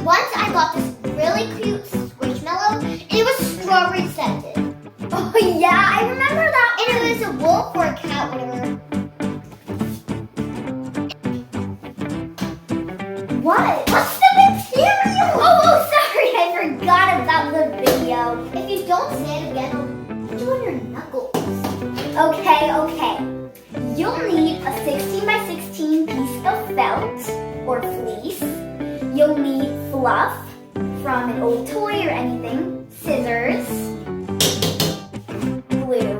once I got this really cute squishmallow, and it was strawberry scented. Oh yeah, I remember that. And it was a wolf or a cat, whatever. What? What's the material? Oh, sorry, I forgot about the video. If you don't say it again, I'll put you on your knuckles. Okay. You'll need a 16 by 16 piece of felt or fleece. You'll need fluff from an old toy or anything, scissors, glue,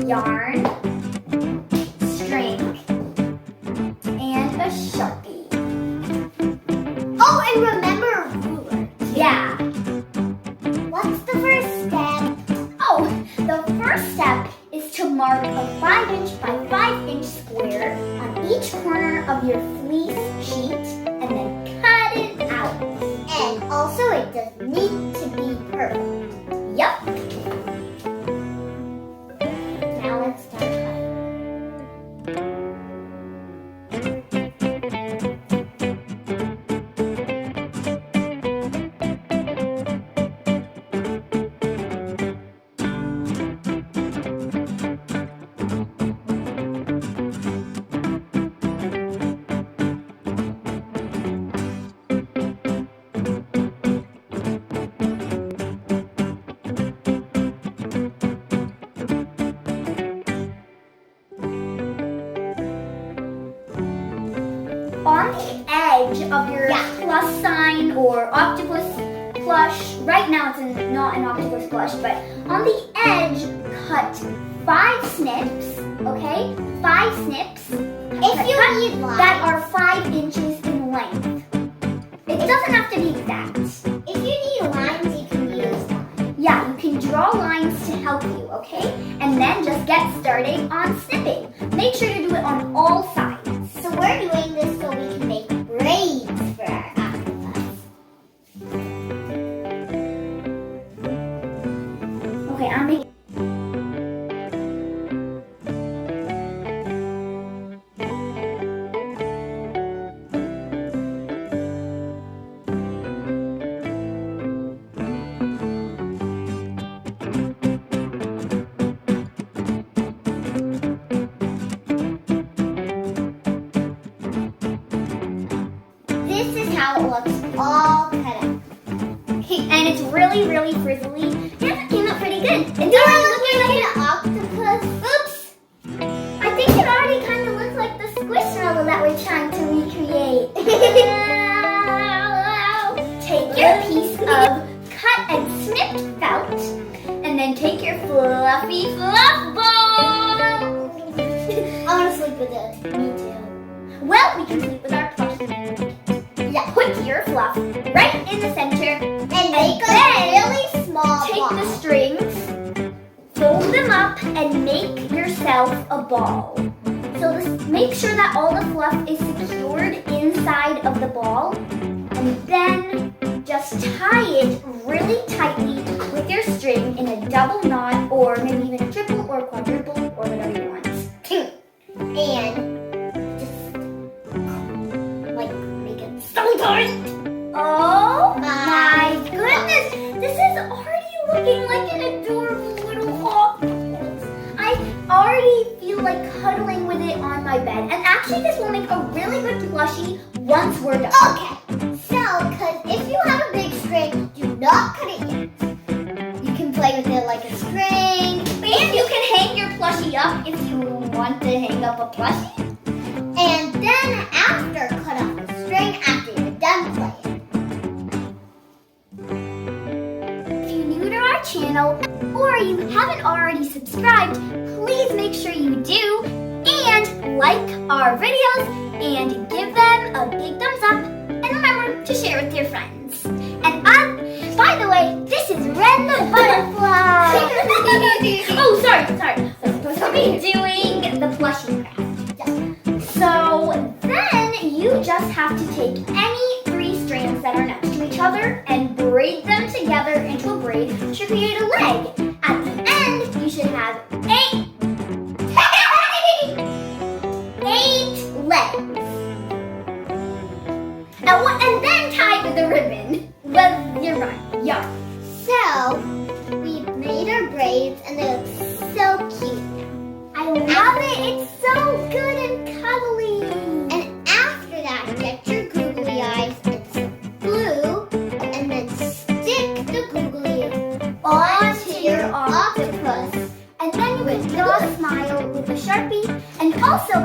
yarn, string, and a Sharpie. Oh, and remember a ruler. Yeah. What's the first step? Oh, the first step is to mark a 5-inch by 5-inch square on each corner of your fleece sheet and then cut it out. And also, it does need to be perfect. Yup. Now let's start cutting. On the edge of your plus sign or octopus plush, right now it's not an octopus plush, but on the edge, cut 5 snips, okay? 5 snips. If you need lines. That are 5 inches in length. It doesn't have to be exact. If you need lines, you can use lines. Yeah, you can draw lines to help you, okay? And then just get started on snipping. Make sure to do it on all sides. So we're doing this so we can make braids for our octopus. Okay, I'm making. This is how it looks all cut out. And it's really, really frizzly. Yeah, it came out pretty good. It Does it look like an octopus? Oops! I think it already kind of looks like the squishmallow that we're trying to recreate. Take your piece of cut and snipped felt, and then take your fluffy fluff ball. I want to sleep with it. Me too. Well, we can sleep with our plush. Yeah, put your fluff right in the center, And make a then really small take ball. the strings, fold them up, and make yourself a ball. So make sure that all the fluff is secured inside of the ball, and then just tie it really tightly with your string in a double knot, or maybe even a triple or quadruple, or whatever you want. And just like make it so tight. Oh my goodness! This is already looking like an adorable little octopus. I already feel like cuddling with it on my bed. And actually this will make a really good plushie once we're done. Okay, so because if you have a big string, do not cut it yet. You can play with it like a string. And you can hang your plushie up if you want to hang up a plushie. And then after, cut off the string after you're done playing. If you're new to our channel or you haven't already subscribed, please make sure you do and like our videos and give them a big thumbs up, and remember to share with your friends. And by the way, this is Ren the butterfly. Oh, sorry. I'm supposed to be doing the plushie craft. So then you just have to take any 3 strands that are next to each other and braid them together into a braid to create a leg. At the end, you should have 8 legs. And then tie with a ribbon. Well, you're right. Yeah. So, we made our braids and they look so cute. I love it. It's so good and cuddly. And after that, get your googly eyes and some glue and then stick the googly onto your octopus. And then you can draw a smile with a Sharpie. And also,